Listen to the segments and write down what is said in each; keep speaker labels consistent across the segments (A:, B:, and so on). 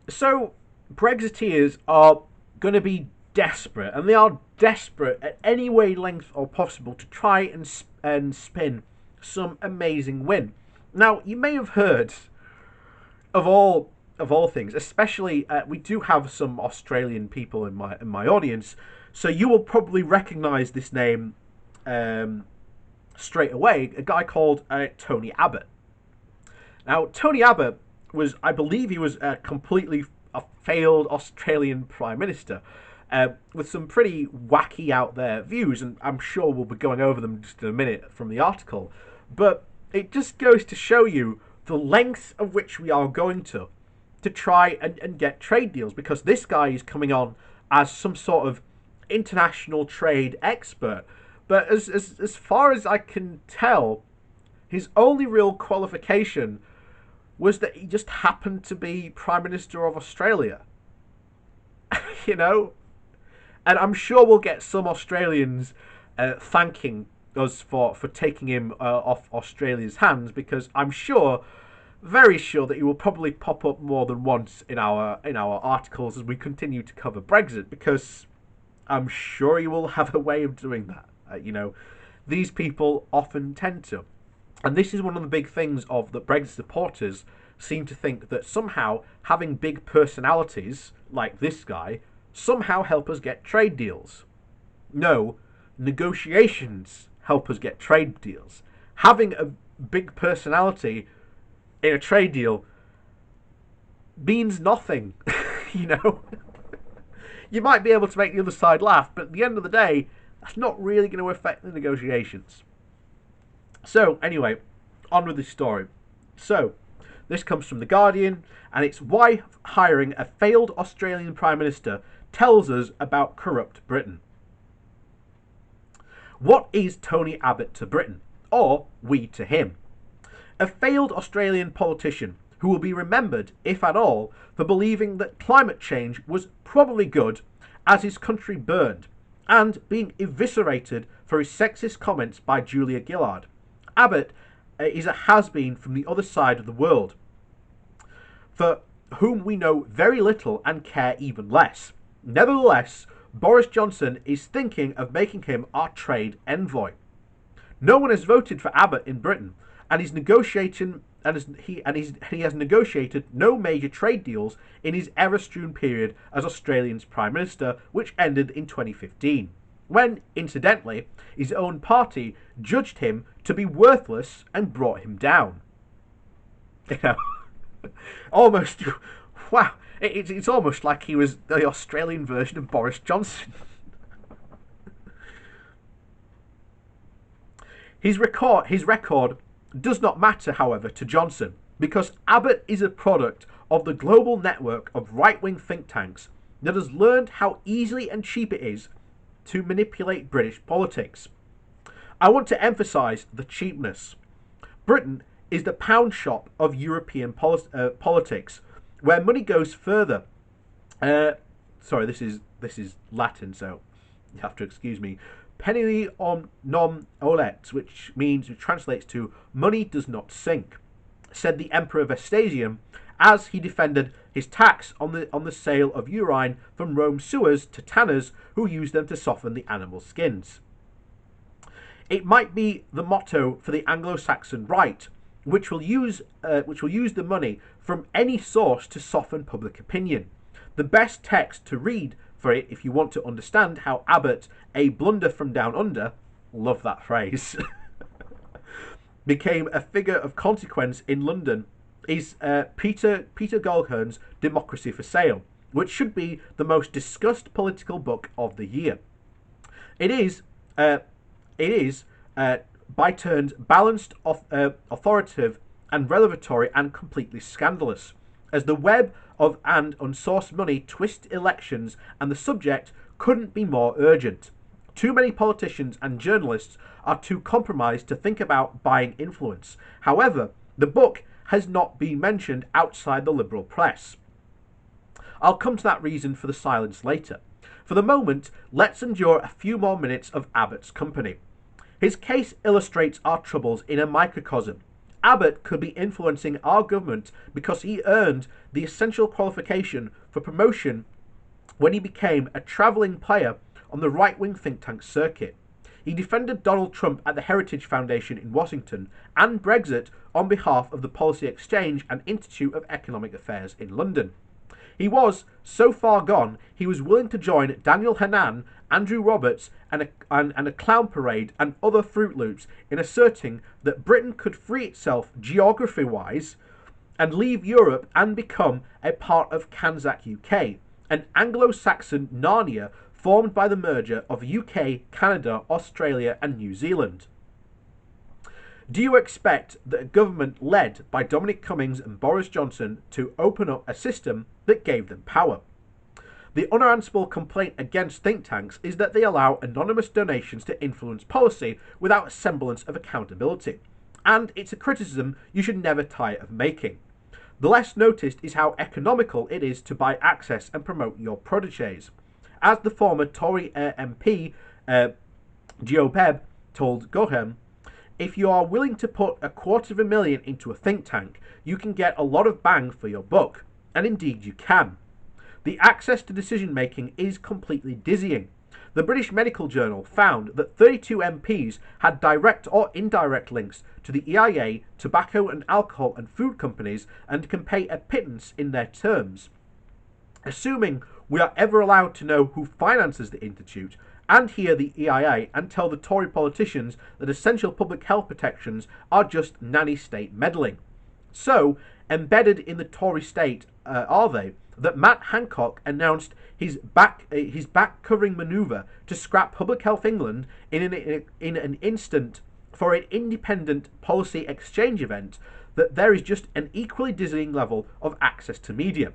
A: So, Brexiteers are going to be desperate, and they are desperate at any way, length, or possible to try and spin some amazing win. Now, you may have heard of all things, especially we do have some Australian people in my audience, so you will probably recognise this name um, straight away. A guy called Tony Abbott. Now, Tony Abbott was, I believe, he was a completely a failed Australian prime minister with some pretty wacky out there views, and I'm sure we'll be going over them just in a minute from the article. But it just goes to show you the length of which we are going to try and get trade deals, because this guy is coming on as some sort of international trade expert. But as far as I can tell, his only real qualification was that he just happened to be Prime Minister of Australia. you know? And I'm sure we'll get some Australians thanking us for taking him off Australia's hands, because I'm sure, very sure, that he will probably pop up more than once in our articles as we continue to cover Brexit, because I'm sure he will have a way of doing that. These people often tend to. And this is one of the big things of the Brexit supporters seem to think, that somehow having big personalities like this guy somehow help us get trade deals. No, negotiations help us get trade deals. Having a big personality in a trade deal means nothing. you know? You might be able to make the other side laugh, but at the end of the day, that's not really going to affect the negotiations. So, anyway, on with the story. So, this comes from The Guardian, and it's why hiring a failed Australian Prime Minister tells us about corrupt Britain. What is Tony Abbott to Britain, or we to him? A failed Australian politician who will be remembered, if at all, for believing that climate change was probably good as his country burned, and being eviscerated for his sexist comments by Julia Gillard. Abbott is a has-been from the other side of the world, for whom we know very little and care even less. Nevertheless, Boris Johnson is thinking of making him our trade envoy. No one has voted for Abbott in Britain, and he's negotiating, he has negotiated no major trade deals in his error-strewn period as Australia's Prime Minister, which ended in 2015, when, incidentally, his own party judged him to be worthless and brought him down. Almost, wow, it's almost like he was the Australian version of Boris Johnson. His record does not matter, however, to Johnson, because Abbott is a product of the global network of right-wing think tanks that has learned how easily and cheap it is to manipulate British politics. I want to emphasise the cheapness. Britain is the pound shop of European politics, where money goes further. Sorry, this is Latin, so you have to excuse me. Penny non olet, which translates to money does not sink, said the Emperor Vespasian as he defended his tax on the sale of urine from Rome sewers to tanners who used them to soften the animal skins. It might be the motto for the Anglo-Saxon right, which will use the money from any source to soften public opinion. The best text to read for it, if you want to understand how Abbott, a blunder from down under, love that phrase, became a figure of consequence in London, is Peter Goldhorn's Democracy for Sale, which should be the most discussed political book of the year. It is by turns balanced, authoritative, and revelatory, and completely scandalous, as the web of and unsourced money twist elections, and the subject couldn't be more urgent. Too many politicians and journalists are too compromised to think about buying influence. However, the book has not been mentioned outside the liberal press. I'll come to that reason for the silence later. For the moment, let's endure a few more minutes of Abbott's company. His case illustrates our troubles in a microcosm. Abbott could be influencing our government because he earned the essential qualification for promotion when he became a travelling player on the right-wing think tank circuit. He defended Donald Trump at the Heritage Foundation in Washington and Brexit on behalf of the Policy Exchange and Institute of Economic Affairs in London. He was so far gone, he was willing to join Daniel Hannan, Andrew Roberts, and a clown parade and other Fruit Loops in asserting that Britain could free itself geography-wise and leave Europe and become a part of Kanzak UK, an Anglo-Saxon Narnia formed by the merger of UK, Canada, Australia and New Zealand. Do you expect that a government led by Dominic Cummings and Boris Johnson to open up a system that gave them power? The unanswerable complaint against think tanks is that they allow anonymous donations to influence policy without a semblance of accountability, and it's a criticism you should never tire of making. The less noticed is how economical it is to buy access and promote your protégés. As the former Tory MP Gio Bebb told Gohem, if you are willing to put $250,000 into a think tank, you can get a lot of bang for your buck, and indeed you can. The access to decision making is completely dizzying. The British Medical Journal found that 32 MPs had direct or indirect links to the EIA, tobacco and alcohol and food companies, and can pay a pittance in their terms. Assuming we are ever allowed to know who finances the Institute, and hear the EIA and tell the Tory politicians that essential public health protections are just nanny state meddling. So, embedded in the Tory state are they, that Matt Hancock announced his back covering manoeuvre to scrap Public Health England in an instant for an independent policy exchange event, that there is just an equally dizzying level of access to media.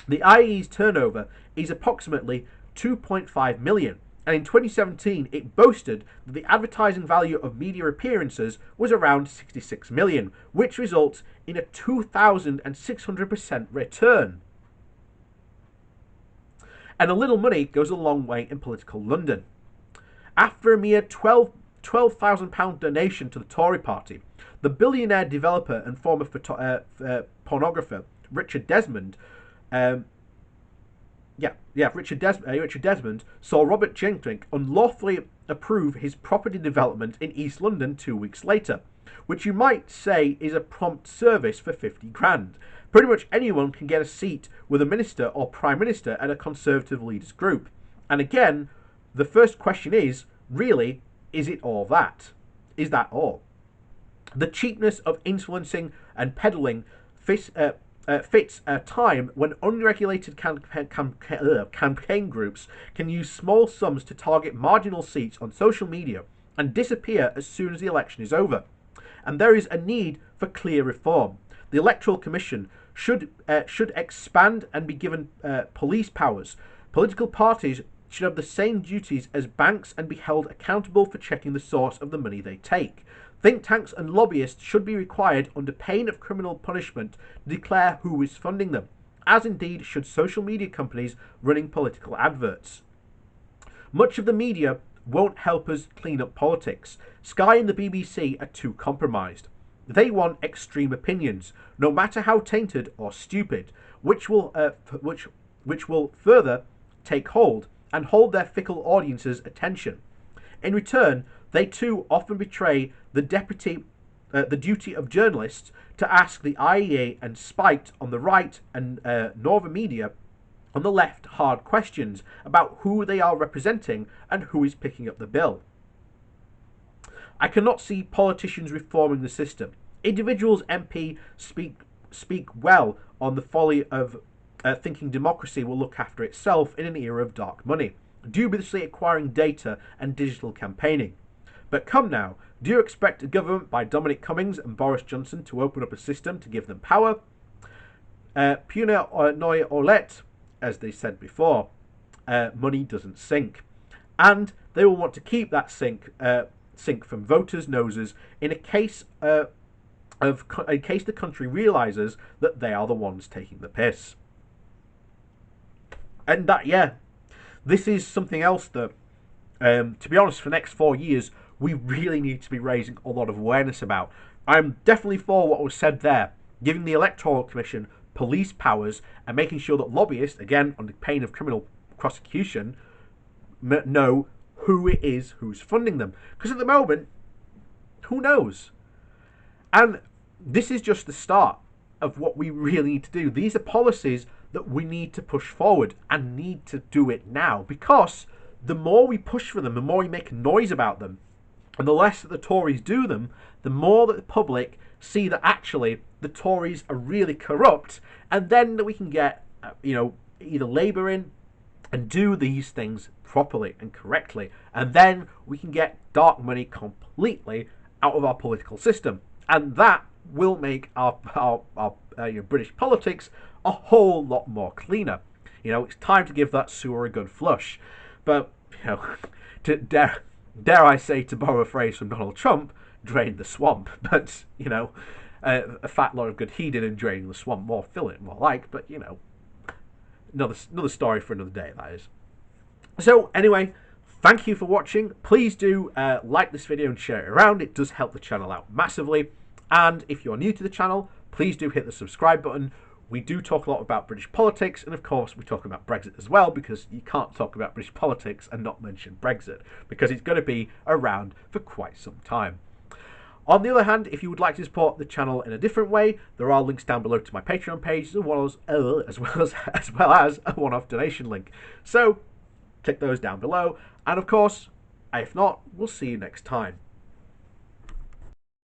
A: The IE's turnover is approximately 2.5 million, and in 2017 it boasted that the advertising value of media appearances was around 66 million, which results in a 2,600% return. And a little money goes a long way in political London. After a mere £12,000 donation to the Tory party, the billionaire developer and former pornographer Richard Desmond Richard Desmond saw Robert Jenkinson unlawfully approve his property development in East London 2 weeks later, which you might say is a prompt service for 50 grand. Pretty much anyone can get a seat with a minister or prime minister at a Conservative leaders group. And again, the first question is, really, is it all that? Is that all? The cheapness of influencing and peddling fits a time when unregulated campaign groups can use small sums to target marginal seats on social media and disappear as soon as the election is over. And there is a need for clear reform. The Electoral Commission should expand and be given police powers. Political parties should have the same duties as banks and be held accountable for checking the source of the money they take. Think tanks and lobbyists should be required, under pain of criminal punishment, to declare who is funding them, as indeed should social media companies running political adverts. Much of the media won't help us clean up politics. Sky and the BBC are too compromised. They want extreme opinions, no matter how tainted or stupid, which will further take hold and hold their fickle audiences' attention. In return, they too often betray the duty of journalists to ask the IEA and Spiked on the right and Nova Media on the left hard questions about who they are representing and who is picking up the bill. I cannot see politicians reforming the system. Individuals MP speak well on the folly of thinking democracy will look after itself in an era of dark money, dubiously acquiring data and digital campaigning. But come now, do you expect a government by Dominic Cummings and Boris Johnson to open up a system to give them power? Puna noi olet, as they said before, money doesn't sink. And they will want to keep that sink from voters' noses in case the country realises that they are the ones taking the piss. And this is something else that, to be honest, for the next 4 years, we really need to be raising a lot of awareness about. I'm definitely for what was said there, giving the Electoral Commission police powers and making sure that lobbyists, again under pain of criminal prosecution, know who it is who's funding them. Because at the moment, who knows? And this is just the start of what we really need to do. These are policies that we need to push forward and need to do it now, because the more we push for them, the more we make noise about them, and the less that the Tories do them, the more that the public see that actually the Tories are really corrupt, and then that we can get, either Labour in and do these things properly and correctly, and then we can get dark money completely out of our political system, and that will make our British politics a whole lot more cleaner. It's time to give that sewer a good flush. But dare I say, to borrow a phrase from Donald Trump, drain the swamp. But a fat lot of good he did in draining the swamp. More fill it, more like. But another story for another day, that is. So anyway, thank you for watching. Please do like this video and share it around. It does help the channel out massively. And if you're new to the channel, please do hit the subscribe button. We do talk a lot about British politics, and of course we talk about Brexit as well, because you can't talk about British politics and not mention Brexit, because it's going to be around for quite some time. On the other hand, if you would like to support the channel in a different way, there are links down below to my Patreon page, as well as a one-off donation link. So click those down below, and of course, if not, we'll see you next time.